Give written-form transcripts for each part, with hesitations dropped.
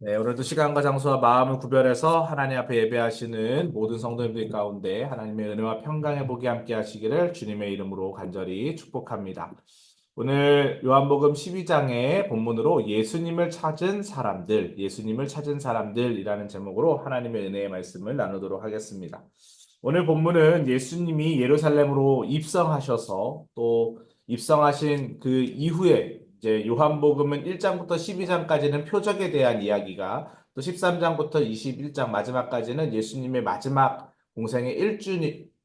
네, 오늘도 시간과 장소와 마음을 구별해서 하나님 앞에 예배하시는 모든 성도님들 가운데 하나님의 은혜와 평강의 복이 함께 하시기를 주님의 이름으로 간절히 축복합니다. 오늘 요한복음 12장의 본문으로 예수님을 찾은 사람들이라는 제목으로 하나님의 은혜의 말씀을 나누도록 하겠습니다. 오늘 본문은 예수님이 예루살렘으로 입성하셔서 또 입성하신 그 이후에 이제 요한복음은 1장부터 12장까지는 표적에 대한 이야기가 또 13장부터 21장 마지막까지는 예수님의 마지막 공생의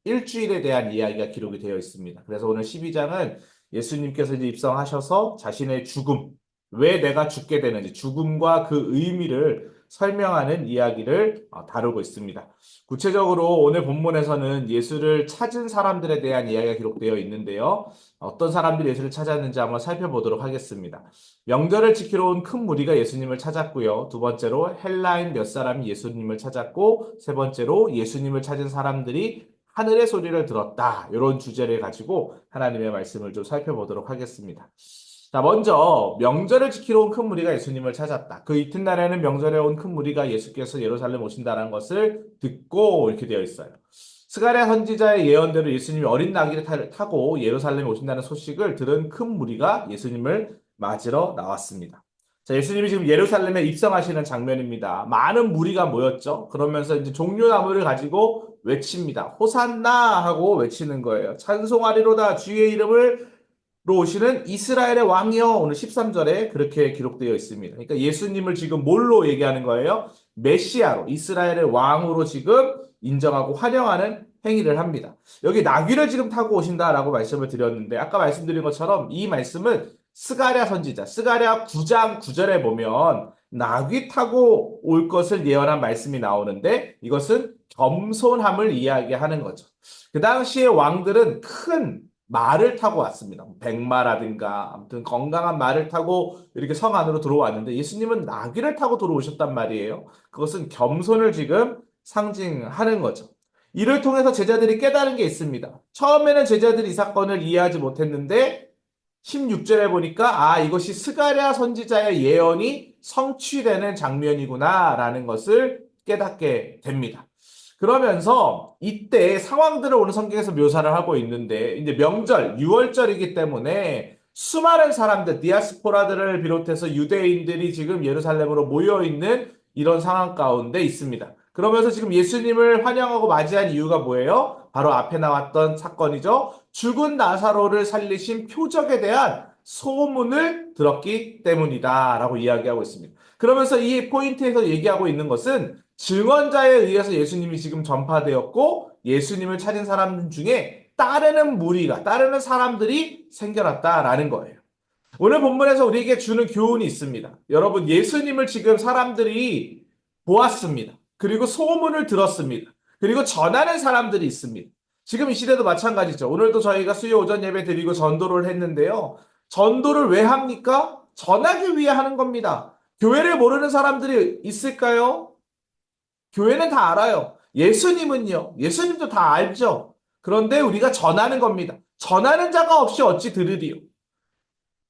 일주일에 대한 이야기가 기록이 되어 있습니다. 그래서 오늘 12장은 예수님께서 이제 입성하셔서 자신의 죽음, 왜 내가 죽게 되는지, 죽음과 그 의미를 설명하는 이야기를 다루고 있습니다. 구체적으로 오늘 본문에서는 예수를 찾은 사람들에 대한 이야기가 기록되어 있는데요. 어떤 사람들이 예수를 찾았는지 한번 살펴보도록 하겠습니다. 명절을 지키러 온 큰 무리가 예수님을 찾았고요. 두 번째로 헬라인 몇 사람이 예수님을 찾았고, 세 번째로 예수님을 찾은 사람들이 하늘의 소리를 들었다. 이런 주제를 가지고 하나님의 말씀을 좀 살펴보도록 하겠습니다. 자, 먼저 명절을 지키러 온 큰 무리가 예수님을 찾았다. 그 이튿날에는 명절에 온 큰 무리가 예수께서 예루살렘 오신다는 것을 듣고 이렇게 되어 있어요. 스가랴 선지자의 예언대로 예수님이 어린 나귀를 타고 예루살렘에 오신다는 소식을 들은 큰 무리가 예수님을 맞으러 나왔습니다. 자, 예수님이 지금 예루살렘에 입성하시는 장면입니다. 많은 무리가 모였죠. 그러면서 이제 종려나무를 가지고 외칩니다. 호산나 하고 외치는 거예요. 찬송하리로다 주의 이름을 로 오시는 이스라엘의 왕이요. 오늘 13절에 그렇게 기록되어 있습니다. 그러니까 예수님을 지금 뭘로 얘기하는 거예요? 메시아로, 이스라엘의 왕으로 지금 인정하고 환영하는 행위를 합니다. 여기 나귀를 지금 타고 오신다라고 말씀을 드렸는데, 아까 말씀드린 것처럼 이 말씀은 스가랴 선지자, 스가랴 9장 9절에 보면 나귀 타고 올 것을 예언한 말씀이 나오는데, 이것은 겸손함을 이야기하는 거죠. 그 당시에 왕들은 큰 말을 타고 왔습니다. 백마라든가 아무튼 건강한 말을 타고 이렇게 성 안으로 들어왔는데 예수님은 나귀를 타고 들어오셨단 말이에요. 그것은 겸손을 지금 상징하는 거죠. 이를 통해서 제자들이 깨달은 게 있습니다. 처음에는 제자들이 이 사건을 이해하지 못했는데 16절에 보니까 이것이 스가랴 선지자의 예언이 성취되는 장면이구나라는 것을 깨닫게 됩니다. 그러면서 이때 상황들을 오늘 성경에서 묘사를 하고 있는데 이제 명절, 유월절이기 때문에 수많은 사람들, 디아스포라들을 비롯해서 유대인들이 지금 예루살렘으로 모여 있는 이런 상황 가운데 있습니다. 그러면서 지금 예수님을 환영하고 맞이한 이유가 뭐예요? 바로 앞에 나왔던 사건이죠. 죽은 나사로를 살리신 표적에 대한 소문을 들었기 때문이다라고 이야기하고 있습니다. 그러면서 이 포인트에서 얘기하고 있는 것은 증언자에 의해서 예수님이 지금 전파되었고 예수님을 찾은 사람 중에 따르는 사람들이 생겨났다라는 거예요. 오늘 본문에서 우리에게 주는 교훈이 있습니다. 여러분, 예수님을 지금 사람들이 보았습니다. 그리고 소문을 들었습니다. 그리고 전하는 사람들이 있습니다. 지금 이 시대도 마찬가지죠. 오늘도 저희가 수요 오전 예배 드리고 전도를 했는데요. 전도를 왜 합니까? 전하기 위해 하는 겁니다. 교회를 모르는 사람들이 있을까요? 교회는 다 알아요. 예수님은요. 예수님도 다 알죠. 그런데 우리가 전하는 겁니다. 전하는 자가 없이 어찌 들으리요.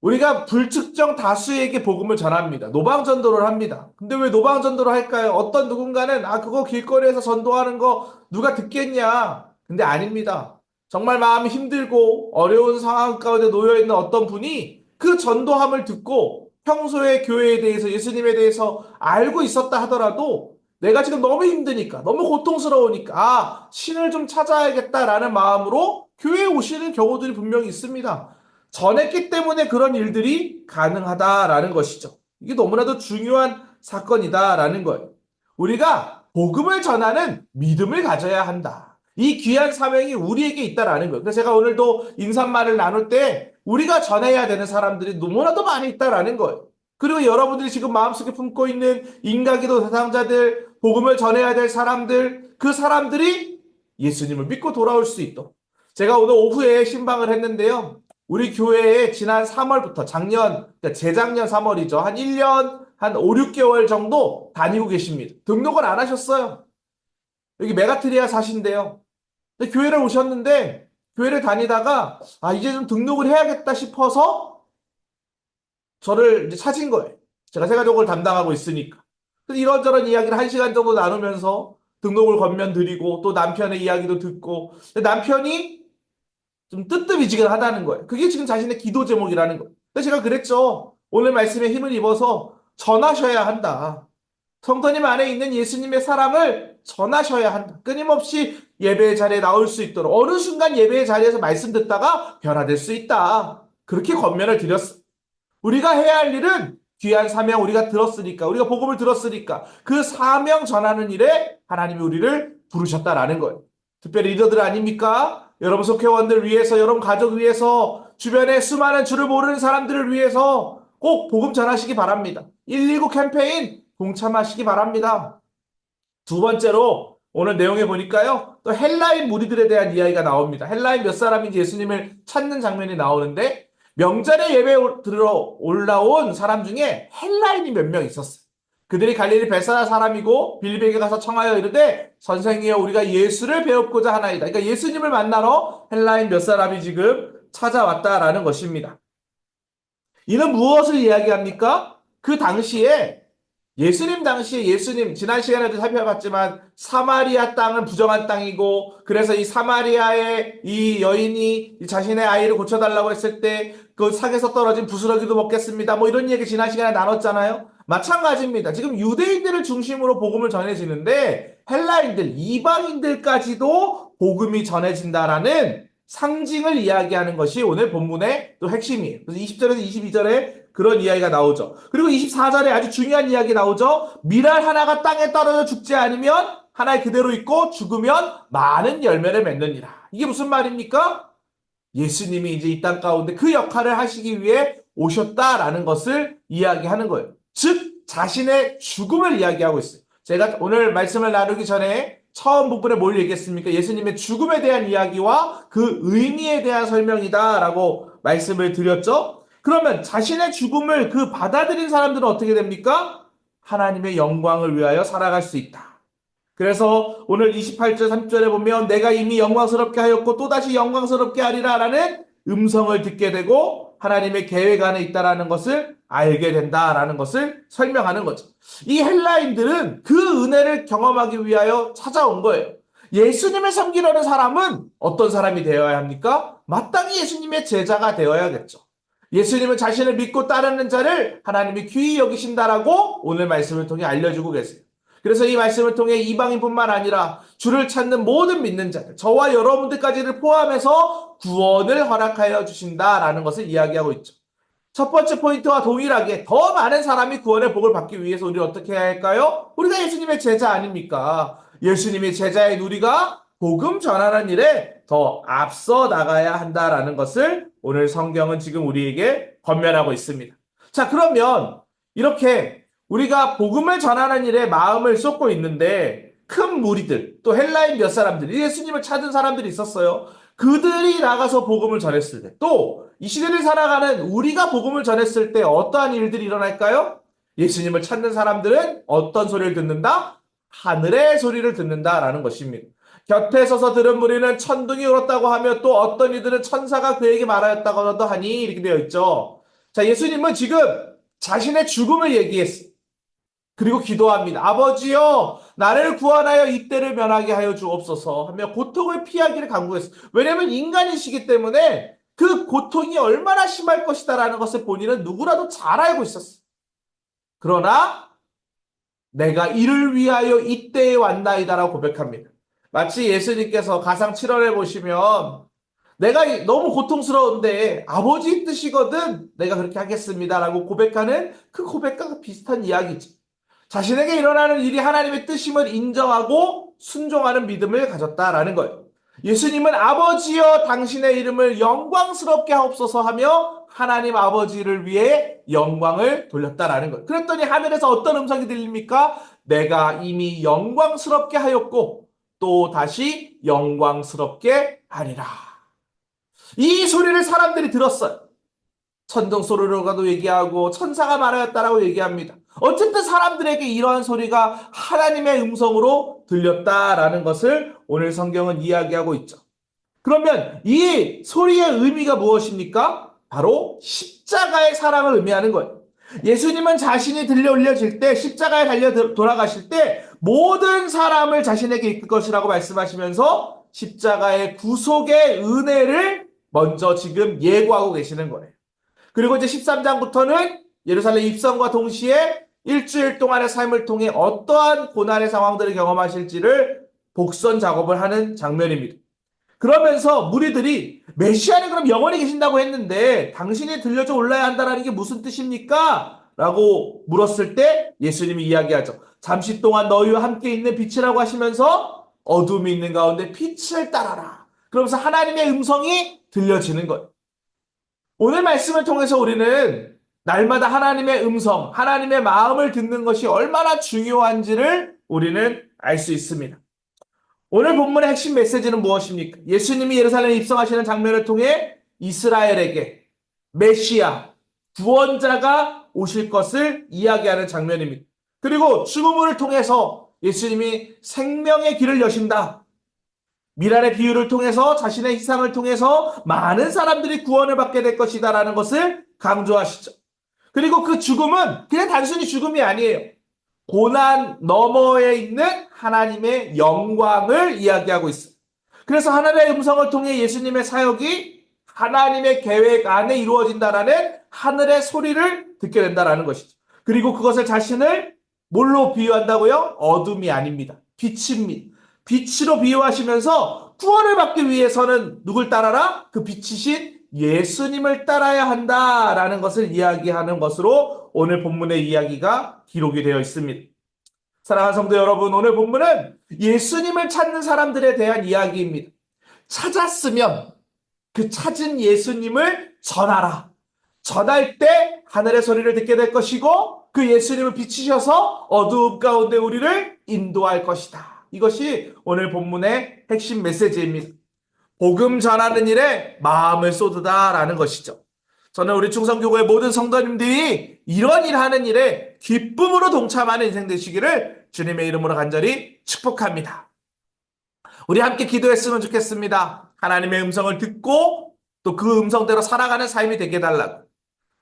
우리가 불특정 다수에게 복음을 전합니다. 노방전도를 합니다. 근데 왜 노방전도를 할까요? 어떤 누군가는 그거 길거리에서 전도하는 거 누가 듣겠냐? 근데 아닙니다. 정말 마음이 힘들고 어려운 상황 가운데 놓여 있는 어떤 분이 그 전도함을 듣고 평소에 교회에 대해서 예수님에 대해서 알고 있었다 하더라도 내가 지금 너무 힘드니까 너무 고통스러우니까 신을 좀 찾아야겠다라는 마음으로 교회에 오시는 경우들이 분명히 있습니다. 전했기 때문에 그런 일들이 가능하다라는 것이죠. 이게 너무나도 중요한 사건이다라는 거예요. 우리가 복음을 전하는 믿음을 가져야 한다. 이 귀한 사명이 우리에게 있다라는 거예요. 그래서 제가 오늘도 인사말을 나눌 때 우리가 전해야 되는 사람들이 너무나도 많이 있다라는 거예요. 그리고 여러분들이 지금 마음속에 품고 있는 인가기도 대상자들, 복음을 전해야 될 사람들, 그 사람들이 예수님을 믿고 돌아올 수 있도록. 제가 오늘 오후에 신방을 했는데요. 우리 교회에 지난 3월부터 그러니까 재작년 3월이죠. 한 1년, 한 5, 6개월 정도 다니고 계십니다. 등록을 안 하셨어요. 여기 메가트리아 사신대요. 근데 교회를 오셨는데, 교회를 다니다가, 이제 좀 등록을 해야겠다 싶어서 저를 이제 찾은 거예요. 제가 세가족을 담당하고 있으니까. 그래서 이런저런 이야기를 1시간 정도 나누면서 등록을 건면드리고 또 남편의 이야기도 듣고 근데 남편이 좀 뜨뜻미지근하다는 거예요. 그게 지금 자신의 기도 제목이라는 거예요. 그래서 제가 그랬죠. 오늘 말씀에 힘을 입어서 전하셔야 한다. 성도님 안에 있는 예수님의 사랑을 전하셔야 한다. 끊임없이 예배의 자리에 나올 수 있도록 어느 순간 예배의 자리에서 말씀 듣다가 변화될 수 있다. 그렇게 권면을 드렸어요. 우리가 해야 할 일은 귀한 사명 우리가 들었으니까 우리가 복음을 들었으니까 그 사명 전하는 일에 하나님이 우리를 부르셨다라는 거예요. 특별히 리더들 아닙니까? 여러분 속회원들 위해서 여러분 가족 위해서 주변에 수많은 주를 모르는 사람들을 위해서 꼭 복음 전하시기 바랍니다. 119 캠페인 동참하시기 바랍니다. 두 번째로 오늘 내용에 보니까요. 또 헬라인 무리들에 대한 이야기가 나옵니다. 헬라인 몇 사람인지 예수님을 찾는 장면이 나오는데 명절에 예배에 들어 올라온 사람 중에 헬라인이 몇 명 있었어요. 그들이 갈릴리 베사다 사람이고 빌립에게 가서 청하여 이르되 선생이여 우리가 예수를 배웁고자 하나이다. 그러니까 예수님을 만나러 헬라인 몇 사람이 지금 찾아왔다라는 것입니다. 이는 무엇을 이야기합니까? 그 당시에 예수님 당시에 예수님 지난 시간에도 살펴봤지만 사마리아 땅은 부정한 땅이고 그래서 이 사마리아의 이 여인이 자신의 아이를 고쳐달라고 했을 때 그 상에서 떨어진 부스러기도 먹겠습니다. 뭐 이런 얘기 지난 시간에 나눴잖아요. 마찬가지입니다. 지금 유대인들을 중심으로 복음을 전해지는데 헬라인들 이방인들까지도 복음이 전해진다라는 상징을 이야기하는 것이 오늘 본문의 또 핵심이에요. 그래서 20절에서 22절에 그런 이야기가 나오죠. 그리고 24절에 아주 중요한 이야기 나오죠. 밀알 하나가 땅에 떨어져 죽지 않으면 하나에 그대로 있고 죽으면 많은 열매를 맺느니라. 이게 무슨 말입니까? 예수님이 이제 이 땅 가운데 그 역할을 하시기 위해 오셨다라는 것을 이야기하는 거예요. 즉 자신의 죽음을 이야기하고 있어요. 제가 오늘 말씀을 나누기 전에 처음 부분에 뭘 얘기했습니까? 예수님의 죽음에 대한 이야기와 그 의미에 대한 설명이다라고 말씀을 드렸죠. 그러면 자신의 죽음을 그 받아들인 사람들은 어떻게 됩니까? 하나님의 영광을 위하여 살아갈 수 있다. 그래서 오늘 28절 30절에 보면 내가 이미 영광스럽게 하였고 또다시 영광스럽게 하리라 라는 음성을 듣게 되고 하나님의 계획 안에 있다라는 것을 알게 된다라는 것을 설명하는 거죠. 이 헬라인들은 그 은혜를 경험하기 위하여 찾아온 거예요. 예수님을 섬기려는 사람은 어떤 사람이 되어야 합니까? 마땅히 예수님의 제자가 되어야겠죠. 예수님은 자신을 믿고 따르는 자를 하나님이 귀히 여기신다라고 오늘 말씀을 통해 알려주고 계세요. 그래서 이 말씀을 통해 이방인뿐만 아니라 주를 찾는 모든 믿는 자들, 저와 여러분들까지를 포함해서 구원을 허락하여 주신다라는 것을 이야기하고 있죠. 첫 번째 포인트와 동일하게 더 많은 사람이 구원의 복을 받기 위해서 우리는 어떻게 해야 할까요? 우리가 예수님의 제자 아닙니까? 예수님의 제자인 우리가 복음 전하는 일에 더 앞서 나가야 한다라는 것을 오늘 성경은 지금 우리에게 권면하고 있습니다. 자, 그러면 이렇게 우리가 복음을 전하는 일에 마음을 쏟고 있는데 큰 무리들, 또 헬라인 몇 사람들, 예수님을 찾은 사람들이 있었어요. 그들이 나가서 복음을 전했을 때, 또 이 시대를 살아가는 우리가 복음을 전했을 때 어떠한 일들이 일어날까요? 예수님을 찾는 사람들은 어떤 소리를 듣는다? 하늘의 소리를 듣는다라는 것입니다. 곁에 서서 들은 무리는 천둥이 울었다고 하며 또 어떤 이들은 천사가 그에게 말하였다고도 하니 이렇게 되어 있죠. 자, 예수님은 지금 자신의 죽음을 얘기했어요. 그리고 기도합니다. 아버지여 나를 구원하여 이때를 면하게 하여 주옵소서 하며 고통을 피하기를 간구했어요. 왜냐하면 인간이시기 때문에 그 고통이 얼마나 심할 것이다라는 것을 본인은 누구라도 잘 알고 있었어요. 그러나 내가 이를 위하여 이때에 왔나이다라고 고백합니다. 마치 예수님께서 가상 7월에 보시면 내가 너무 고통스러운데 아버지 뜻이거든 내가 그렇게 하겠습니다라고 고백하는 그 고백과 비슷한 이야기죠. 자신에게 일어나는 일이 하나님의 뜻임을 인정하고 순종하는 믿음을 가졌다라는 거예요. 예수님은 아버지여 당신의 이름을 영광스럽게 하옵소서 하며 하나님 아버지를 위해 영광을 돌렸다라는 거예요. 그랬더니 하늘에서 어떤 음성이 들립니까? 내가 이미 영광스럽게 하였고 또 다시 영광스럽게 하리라. 이 소리를 사람들이 들었어요. 천둥 소리로가도 얘기하고 천사가 말하였다라고 얘기합니다. 어쨌든 사람들에게 이러한 소리가 하나님의 음성으로 들렸다라는 것을 오늘 성경은 이야기하고 있죠. 그러면 이 소리의 의미가 무엇입니까? 바로 십자가의 사랑을 의미하는 거예요. 예수님은 자신이 들려 올려질 때, 십자가에 달려 돌아가실 때 모든 사람을 자신에게 이끌 것이라고 말씀하시면서 십자가의 구속의 은혜를 먼저 지금 예고하고 계시는 거예요. 그리고 이제 13장부터는 예루살렘 입성과 동시에 일주일 동안의 삶을 통해 어떠한 고난의 상황들을 경험하실지를 복선 작업을 하는 장면입니다. 그러면서 무리들이 메시아는 그럼 영원히 계신다고 했는데 당신이 들려져 올라야 한다는 게 무슨 뜻입니까? 라고 물었을 때 예수님이 이야기하죠. 잠시 동안 너희와 함께 있는 빛이라고 하시면서 어둠이 있는 가운데 빛을 따라라. 그러면서 하나님의 음성이 들려지는 거예요. 오늘 말씀을 통해서 우리는 날마다 하나님의 음성, 하나님의 마음을 듣는 것이 얼마나 중요한지를 우리는 알 수 있습니다. 오늘 본문의 핵심 메시지는 무엇입니까? 예수님이 예루살렘에 입성하시는 장면을 통해 이스라엘에게 메시아, 구원자가 오실 것을 이야기하는 장면입니다. 그리고 죽음을 통해서 예수님이 생명의 길을 여신다. 미랄의 비유를 통해서 자신의 희생을 통해서 많은 사람들이 구원을 받게 될 것이다라는 것을 강조하시죠. 그리고 그 죽음은 그냥 단순히 죽음이 아니에요. 고난 너머에 있는 하나님의 영광을 이야기하고 있어요. 그래서 하나님의 음성을 통해 예수님의 사역이 하나님의 계획 안에 이루어진다라는 하늘의 소리를 듣게 된다라는 것이죠. 그리고 그것을 자신을 뭘로 비유한다고요? 어둠이 아닙니다. 빛입니다. 빛으로 비유하시면서 구원을 받기 위해서는 누굴 따라라? 그 빛이신 예수님을 따라야 한다라는 것을 이야기하는 것으로 오늘 본문의 이야기가 기록이 되어 있습니다. 사랑하는 성도 여러분, 오늘 본문은 예수님을 찾는 사람들에 대한 이야기입니다. 찾았으면 그 찾은 예수님을 전하라. 전할 때 하늘의 소리를 듣게 될 것이고 그 예수님을 비추셔서 어두움 가운데 우리를 인도할 것이다. 이것이 오늘 본문의 핵심 메시지입니다. 복음 전하는 일에 마음을 쏟으다라는 것이죠. 저는 우리 충성교구의 모든 성도님들이 이런 일 하는 일에 기쁨으로 동참하는 인생 되시기를 주님의 이름으로 간절히 축복합니다. 우리 함께 기도했으면 좋겠습니다. 하나님의 음성을 듣고 또 그 음성대로 살아가는 삶이 되게 해달라고.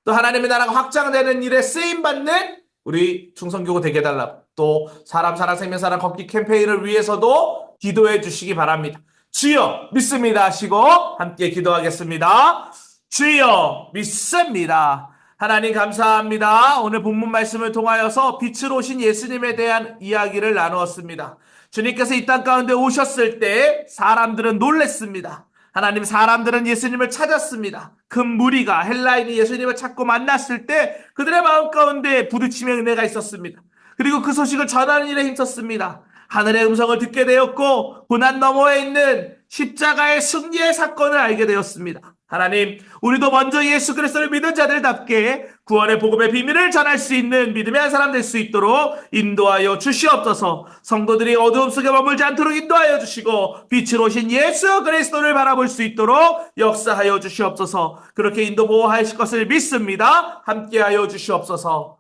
또 하나님의 나라가 확장되는 일에 쓰임받는 우리 충성교구 되게 해달라고. 또 사람 사랑 생명사랑 걷기 캠페인을 위해서도 기도해 주시기 바랍니다. 주여 믿습니다 하시고 함께 기도하겠습니다. 주여 믿습니다. 하나님 감사합니다. 오늘 본문 말씀을 통하여서 빛으로 오신 예수님에 대한 이야기를 나누었습니다. 주님께서 이 땅 가운데 오셨을 때 사람들은 놀랬습니다. 하나님 사람들은 예수님을 찾았습니다. 큰 무리가 헬라인이 예수님을 찾고 만났을 때 그들의 마음 가운데 부르침의 은혜가 있었습니다. 그리고 그 소식을 전하는 일에 힘썼습니다. 하늘의 음성을 듣게 되었고 고난 너머에 있는 십자가의 승리의 사건을 알게 되었습니다. 하나님, 우리도 먼저 예수 그리스도를 믿은 자들답게 구원의 복음의 비밀을 전할 수 있는 믿음의 한 사람 될 수 있도록 인도하여 주시옵소서. 성도들이 어두움 속에 머물지 않도록 인도하여 주시고 빛으로 오신 예수 그리스도를 바라볼 수 있도록 역사하여 주시옵소서. 그렇게 인도 보호하실 것을 믿습니다. 함께하여 주시옵소서.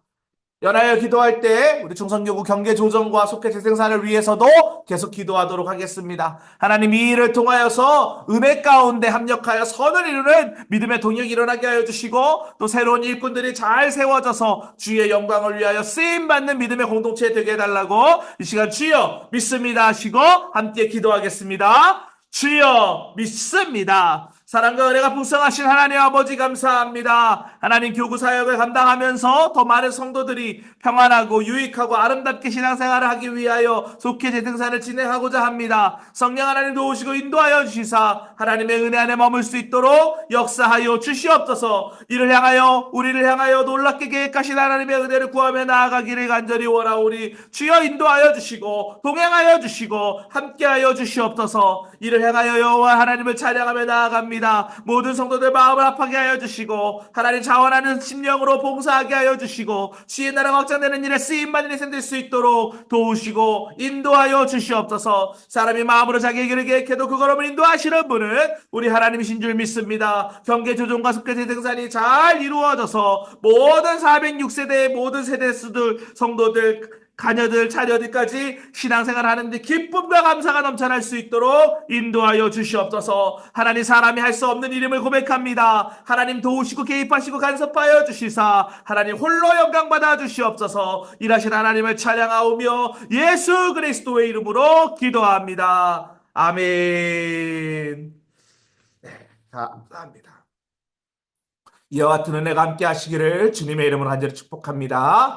연하여 기도할 때 우리 충성교구 경계조정과 속회 재생산을 위해서도 계속 기도하도록 하겠습니다. 하나님 이 일을 통하여서 은혜 가운데 합력하여 선을 이루는 믿음의 동역이 일어나게 하여 주시고 또 새로운 일꾼들이 잘 세워져서 주의 영광을 위하여 쓰임받는 믿음의 공동체 되게 해달라고 이 시간 주여 믿습니다 하시고 함께 기도하겠습니다. 주여 믿습니다. 사랑과 은혜가 풍성하신 하나님 아버지 감사합니다. 하나님 교구 사역을 감당하면서 더 많은 성도들이 평안하고 유익하고 아름답게 신앙생활을 하기 위하여 속회 재생산을 진행하고자 합니다. 성령 하나님 도우시고 인도하여 주시사 하나님의 은혜 안에 머물 수 있도록 역사하여 주시옵소서. 이를 향하여 우리를 향하여 놀랍게 계획하신 하나님의 은혜를 구하며 나아가기를 간절히 원하오니 주여 인도하여 주시고 동행하여 주시고 함께하여 주시옵소서. 이를 향하여 여호와 하나님을 찬양하며 나아갑니다. 모든 성도들 마음을 합하게 하여 주시고 하나님 자원하는 심령으로 봉사하게 하여 주시고 주의 나라가 확장되는 일에 쓰임받는 인생 될 수 있도록 도우시고 인도하여 주시옵소서. 사람이 마음으로 자기의 길을 계획해도 그 걸음을 인도하시는 분은 우리 하나님이신 줄 믿습니다. 경계조정과 속회 재생산이 잘 이루어져서 모든 406세대의 모든 세대수들 성도들 자녀들, 자녀들까지 신앙생활 하는데 기쁨과 감사가 넘쳐날 수 있도록 인도하여 주시옵소서. 하나님, 사람이 할 수 없는 이름을 고백합니다. 하나님 도우시고 개입하시고 간섭하여 주시사 하나님 홀로 영광 받아 주시옵소서. 일하신 하나님을 찬양하오며 예수 그리스도의 이름으로 기도합니다. 아멘. 감사합니다. 이와 같은 은혜가 함께 하시기를 주님의 이름으로 간절히 축복합니다.